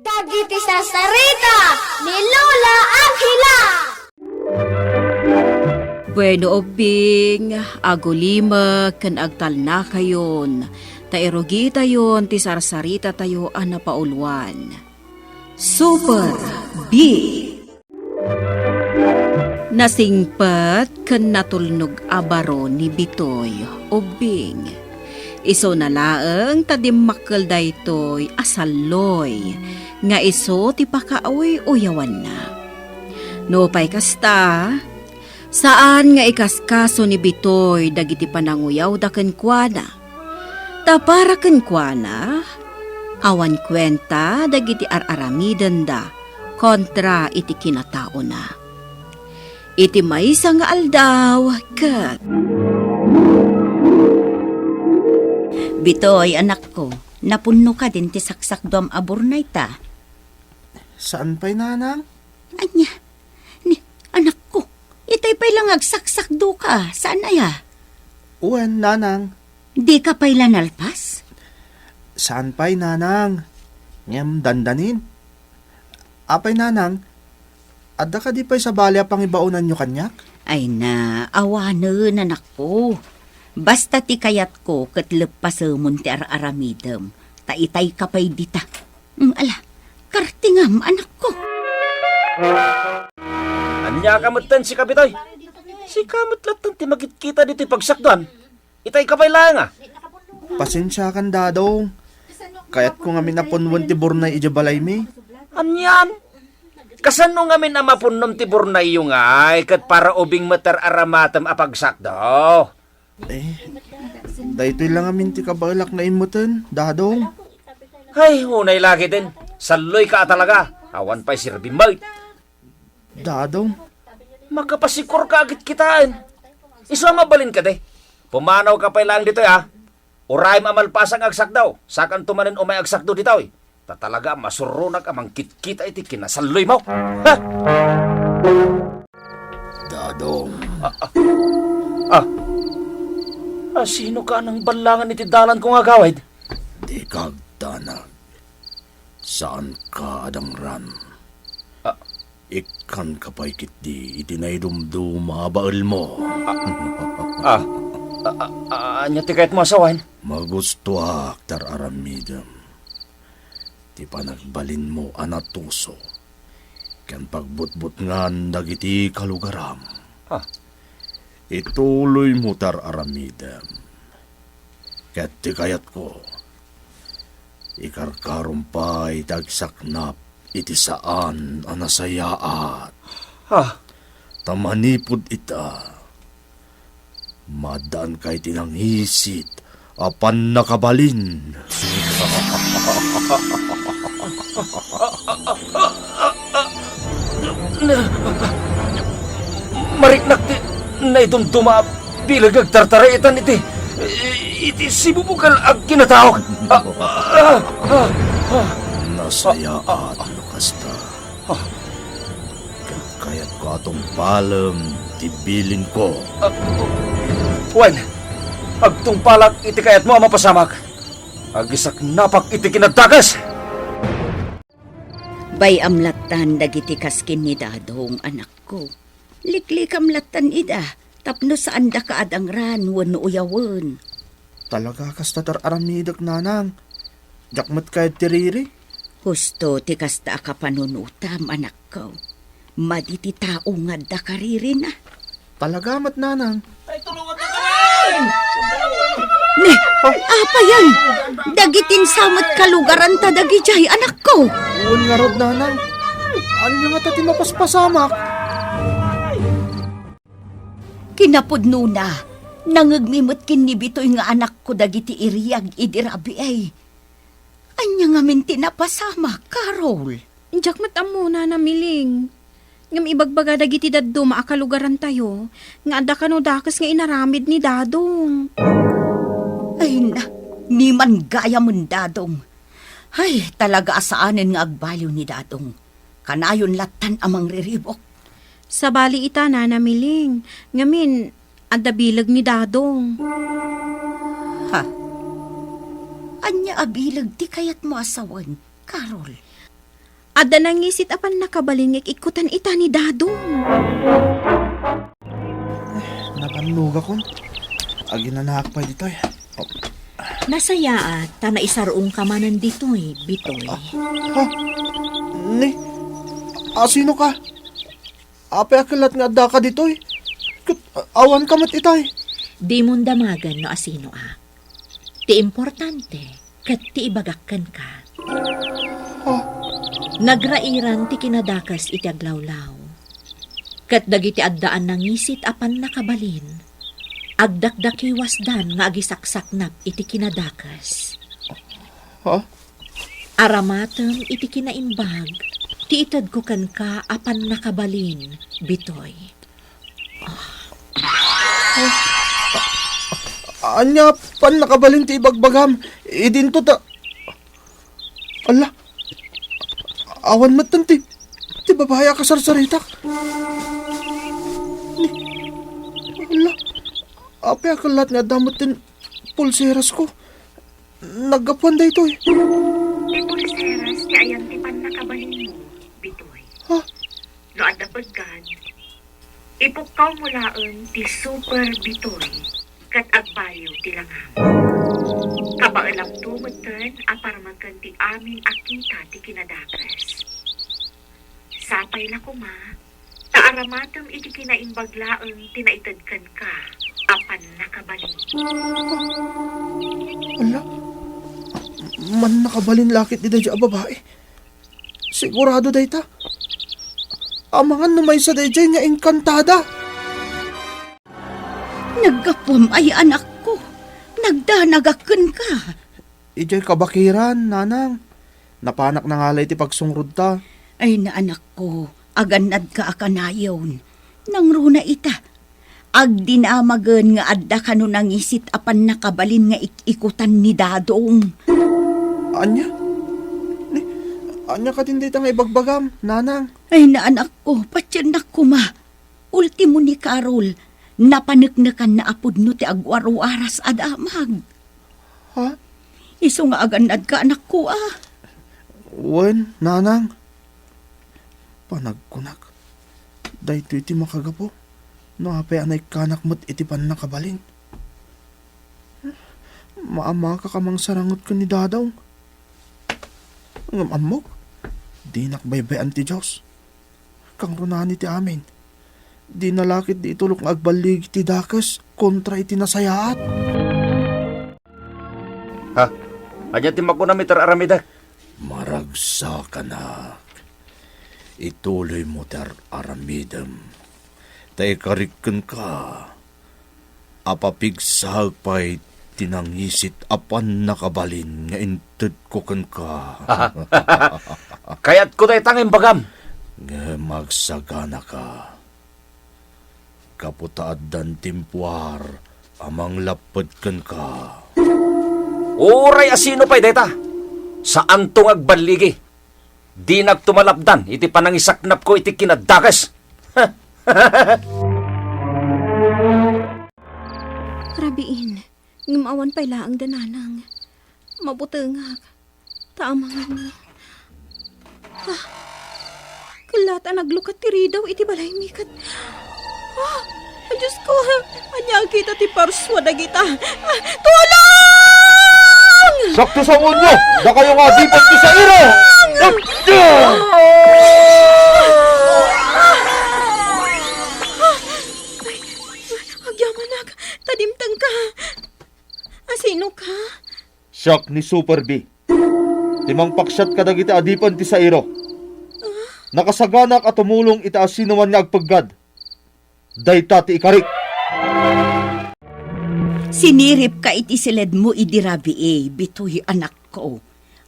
Dagiti sasarita ni Lola Angela. Bueno obing, agulima kan agtal na kayon, tairogi tayon ti sarsarita tayo napauluan. Super B. Nasingpat kan natulnog abaro ni Bitoy obing. Iso na laeng tadimakkel daytoy asaloy, nga iso ti pakaaoy uyawan na. No pay kasta, saan nga ikaskaso ni Bitoy dagiti pananguyaw da kenkwana? Tapara kenkwana, awan kwenta dagiti araramiden da kontra iti kinatao na. Iti maysa nga aldaw ket Bitoy, anak ko, napunno ka din ti saksakdom aburnay ta. Saan pa'y nanang? Anya, anak ko, itay pa'y lang agsaksakdo ka. Saan aya? Uwan, nanang. Di ka pa'y lanalpas? Saan pa'y nanang? Ngem dandanin. Apay nanang, adda ka di pa'y sa balya pang ibaunan nyo kanyak? Ay na, awanen, anak ko. Basta ti kayat ko ket lepasemon ti aramidem. Taitay ka pa'y dita. Ala, kartingam, anak ko. Anya kamutan si Kabitoy? Si kamut latan ti magkita dito pagsakdan. Itay ka pa'y lang Pasensya kan dadong. Kayat ko nga minapunwan ti Bornay ijabalay mi. Anyan? Kasano nga min amapunom ti Bornay yung ay kat para ubing matar aramatam apagsakdo. Daytoy lang amin ti kabalak na imutan, dadong. Ay, hunay lagi din. Saloy ka talaga. Awan pa'y sirbimay. Dadong, Magkapasikor ka agit kitain. Isama balin ka de. Pumanaw ka pa'y lang dito Uray mamalpasang agsak daw. Sakan tumanin umay agsak do dito Tatalaga masurunag amang kitkita iti kinasaloy mo. Ha? dadong. Sino ka nang balangan iti dalan kong agawid? Di kagdanag. Saan ka adangran? Ikan kapay kitdi itinaydumdum mabaal mo. Anya ti kahit mo asawan? Magustuak tar aramidem. Ti panagbalin mo anatuso. Ken pagbutbut ngan dagiti kalugaram. Ituloy mo tar aramidem. Ket ti kayat ko. Ikarkarumpay tagsaknap iti saan anasayaat. Tamanipod ita. Madaan kay tinanghisit apan nakabalin. Mariknak ti na itong bilag agtartaraitan iti sibubukal ag kinatawag. Nasayaat lukasta. Kayat ko atong palem tibilin ko. Wen, agtungpalak iti kayat mo mapasamak. Agisak napak iti kinadagas. Bay amlatan dagiti kaskin ni dadong, anak ko. Liklik amlatan ida. Tapno saan da ka adangran wano uyawan. Talaga kasta tar aramidak nanang. Jakmat kahit tiriri. Husto ti kasta ka panunutam, anak ko. Maditi tao nga da kariri na. Talaga mat nanang. Ne, apa yan? Dagitin samot kalugaran ta dagijay, anak ko. Uwan nga rod nanang. Ano nga tati mapaspasamak? Kinapudno na. Nangagmimot kinibitoy nga anak ko dagiti iriyag idirabi ay. Anya nga minti na pasama, Carol. Jakmat amo na namiling. Ngam ibagbaga dagiti daddo maakalugaran tayo, nga adda kano dakas nga inaramid ni dadong. Ay na, ni man gaya mon dadong. Ay, talaga asaanin nga agbaliw ni dadong. Kanayon latan amang riribok. Sa bali ita na namiling, ngamin adda bilag ni dadong. Anya abilag ti kayat mo asawan, Carol. Adda nangisit apan nakabalingik ikutan ita ni Dadong. Napanluga kon. Agi na nakakpay dito eh. Nasaya at ta naisarong kamanan dito'y, Bitoy. Ha? Ni? Sino ka? Ape akilat nga adda ka dito eh. Awan ka mat itay. Di mong damagan no asino Ti importante, kat ti ibagakkan ka. Nagrairan ti kinadakas iti aglawlaw. Kat dagiti addaan nangisit apan nakabalin. Agdakdaki wasdan nga agisaksaknap iti kinadakas. Ha? Aramatem iti kinaimbag, ti itad ko kan ka apan nakabalin, Bitoy. Anya pan nakabalin ti ibagbagam. Idinto ta... Ala. Awan matan ti babaya ka sarsaritak. Ala. Ape akalat nga damot tin pulseras ko. Naggapuan da ito eh. Ti pulseras ti ayam ti pan nakabalin mo, Bitoy. Ha? No adda pagkan, ipukaw mo laon ti super Bitoy, kat agbalyo ti langam. Kabaalam tumatan, aparamakan ti amin akita ti kinadakas. Sapay na kuma, taaramatam iti kinaimbaglaang tinaitadkan ka, apan nakabalin. Ala. Man nakabalin lakit di dadya babae. Sigurado day ta. Amangan numay sa dadya niya engkantada. Naggapom ay anak ko. Nagdanagakan ka. Ijay kabakiran, nanang. Napanak na ngalay ti pagsungrod ta. Ay na anak ko, aganad ka akanayon. Nangruna ita. Agdinamagan nga adda kanu nangisit apan nakabalin nga ikutan ni Dadong. Anya? Anya ka din dito nga ibagbagam, nanang. Ay na anak ko, patyanak ko ma. Ultimo ni Carol, napanagnakan na apod no ti agwaro-aras adamag. Ha? Iso nga aganad ka anak ko Wen, nanang. Panagkunak. Dahito iti makagapo. No apay anay kanak mo't iti pan nakabalin. Maama ka kamang sarangot ko ni Dadaw. Ang amok. Di nakbaybayan ti Diyos. Kang runani ti amin. Di nalakit di itulok nga agbalig ti dakas kontra iti nasayaat. Ha? Anya ti makuna mi tar Aramida. Maragsa ka na. Ituloy mo tar Aramidem. Tay karikken ka. Apapigsag pa'y tinangisit apan nakabalin nga inted ko kan ka. Kayat ko day tanging bagam. Nga magsagana ka. Kaputaad dan timpuar amang lapad kan ka. Uray asino pa'y deta. Saan tong agbaligi? Di nagtumalapdan, iti panangisaknap ko iti kinadakas. Rabiin, ngumawan pa'y laang dananang. Mabutengag. Taamang nga. Kalata naglukat ti ridaw iti balay mikat. Diyos ko, anya kita ti parswa na kita. Tulong! Sakto sa unyo! Da kayo nga di pagti sa iro! Agyamanag, tadimtang ka. Asino ka? Siyak ni Super B. Timang paksyat kadagiti adipan ti sa iro. Nakasaganak at tumulong itaasinuman nga agpaggad. Dayta ti ikarik. Sinirip ka iti silid mo idirabi bitoy anak ko.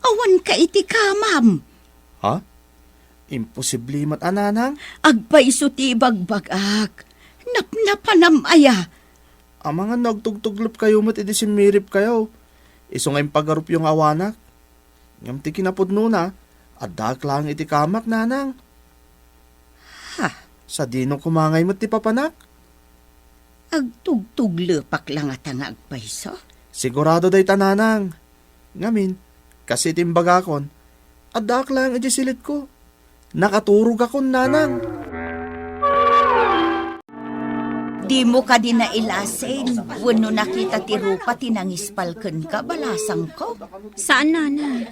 Awan ka iti kamam. Ha? Imposible mat ananang? Agpaiso ti bagbagak. Napnapanam aya. Ang mga nagtugtuglop kayo mat iti simirip kayo. Iso ngayong pagarup yung awanak. Ngam ti kinapod nuna. At daklang iti kamak nanang. Ha? Sa dino kumangay mo ti papanak? Agtugtuglepak lang at ang agpaiso. Sigurado day tananang. Ngamin, kasi timbagakon, at daklang iti silit ko. Nakaturog ako, nanang. Di mo ka din nailasin. Wano nakita ti Rupa tinangispalken ka, balasang ko. Saan, nana?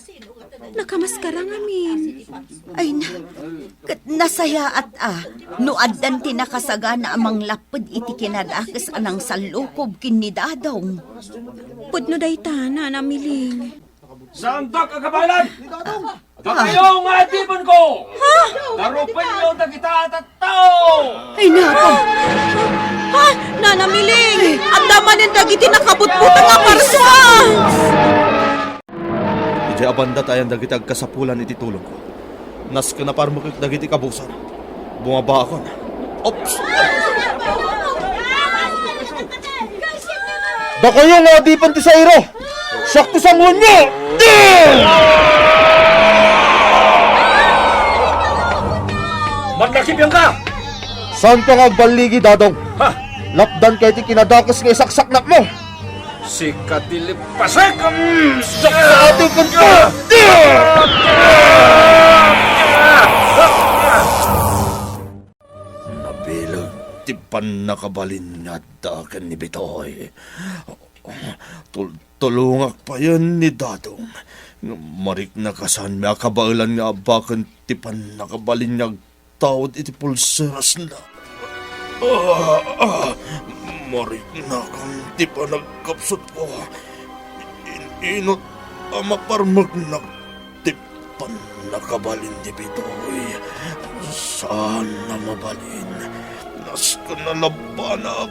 Nakamaskara ngamin. Ay na, kat nasaya at no addan ti nakasagana amang lapad iti kinadakas anang salukob kinidadong. Pudno day ta, nana miling. Saan ka kagabalan? Kayo nga tipon ko! Ha? Darupan nyo na kita at tao! Ay nako, Ha? Nana miling! Ang damanin dagiti nakabutbutan nga parsa! Iti abanda tayan dagiti agkasapulan iti tulong ko. Nas ka na parmukik dagiti kabusan. Bumaba ako na. Ops! Bako yung adipan ti Sairo! Sakto sa ngunyo! Magnakibyang ka! Saan ka nga baligi, Dadong? Ha? Lapdan kay ti kinadakas nga isaksak mo! Si Katilipasek! Saksatin ka to! Nabilag ti panakabalin nga dakan ni Bitoy. Tulungak pa yan ni Dadong. Marik na kasan may akabailan nga abakan ti panakabalin nga tawad iti pulseras na. Marik na kang ti panagkapsot ko. Inot amaparmag na ti panakabalin ni Bitoy. Saan na mabalin? Nas ka na labanak.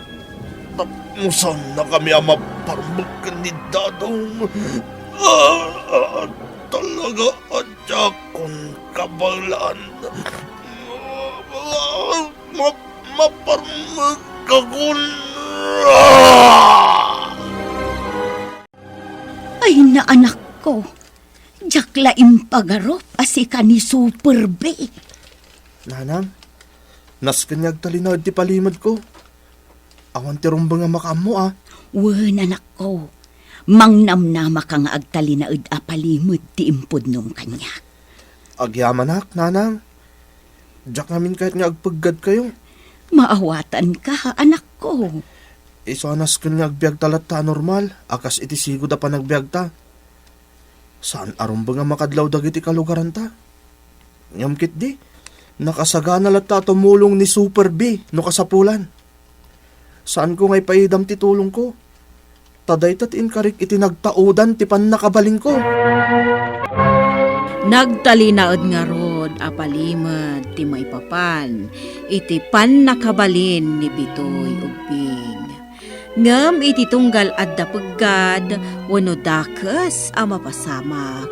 Tapmusan na kami ang maparmag ni Dadong. Talaga adya kong kabalan. Maparmag kakun. ay na anak ko. Jakla impagarop asika ni Super B. Nanang, nas kanyag talinod ti palimod ko. Awan ti rumbang nga makamo Wen anak ko. Mangnamnama ka nga agtalinaod apalimod ti impudnom kanya. Agyamanak, nanang. Diyak namin kahit nga agpaggad kayo. Maawatan ka, anak ko. Isanas kanyag biyag talat ta normal. Akas iti sigod pa nagbiag ta. Saan arumbang nga makadlaw dagiti kalugaran ta? Ngamkit di. Nakasagana lat ta tumulong ni Super B no kasapulan. Saan ko nga'y paidam ti tulong ko? Taday tat inkarik iti nagtaudan ti pan nakabalin ko. Nagtalinaod nga rod apalimad ti maipapan iti pan nakabalin ni Bitoy ubing. Ngam iti tunggal adda peggad wano dakas a mapasamak.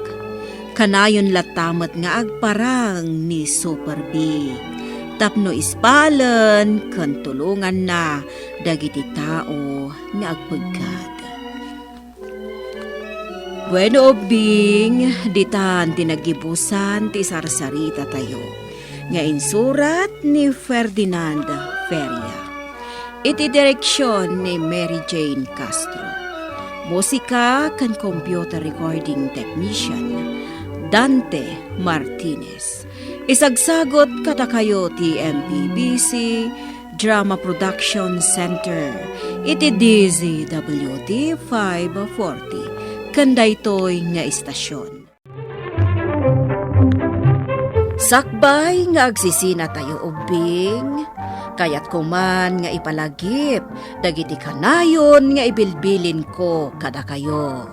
Kanayon latamet nga agparang ni Super B. Tapno ispalan ken tulungan na dagiti tao nga agpeggad. Bueno ubing, ditan tinagibusan ti sarsarita tayo. Nga insurat ni Ferdinand Feria. Iti direksyon ni Mary Jane Castro. Musika kan computer recording technician Dante Martinez. Isagsagot kada kayo ti MPBC Drama Production Center. Iti DZWD 540. Kanda ito'y nga istasyon. Sakbay nga agsisina tayo ubing, kayat kuman nga ipalagip, dagiti kanayon nga ibilbilin ko kada kayo.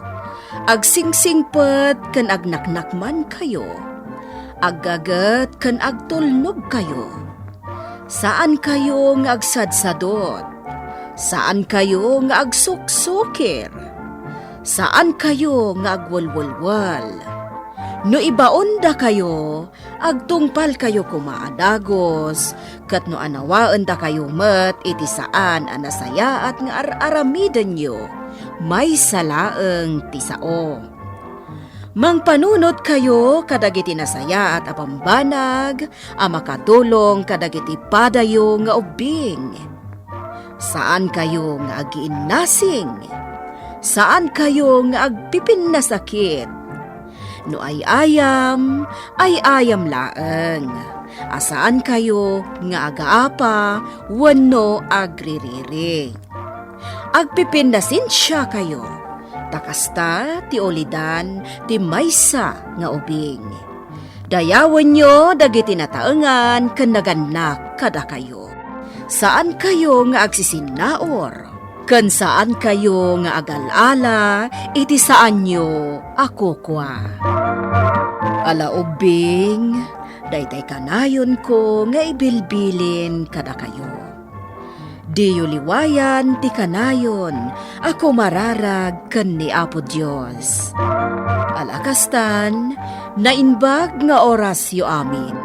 Agsingsingpet kan agnaknakman kayo, aggagat kan agtulnog kayo. Saan kayo nga agsadsadot? Saan kayo nga agsuksukir? Saan kayo nga agwalwalwal? No ibaon da kayo, agtungpal kayo kumaadagos, kat no anawaan da kayo met iti saan anasaya at nga aramidan nyo, may salaeng tisao. Mangpanunot kayo kadagiti nasaya at apambanag, amakatulong kadagiti padayo nga ubing. Saan kayo nga agiinnasing? Saan kayo nga agpipin na sakit? No ay ayam laeng. Asaan kayo nga agaapa, wano agririri. Agpipindasin siya kayo. Takasta ti olidan ti maysa nga ubing. Dayawan nyo dagiti nataengan ken naganak kada kayo. Saan kayo nga agsisinnaor? Ken saan kayo nga agalala, iti saan nyo ako kwa. Ala ubing, daytay kanayon ko nga ibilbilin kada kayo. Diyo liwayan ti kanayon, ako mararag ken ni Apo Dios. Alakastan, nainbag nga oras yo amin.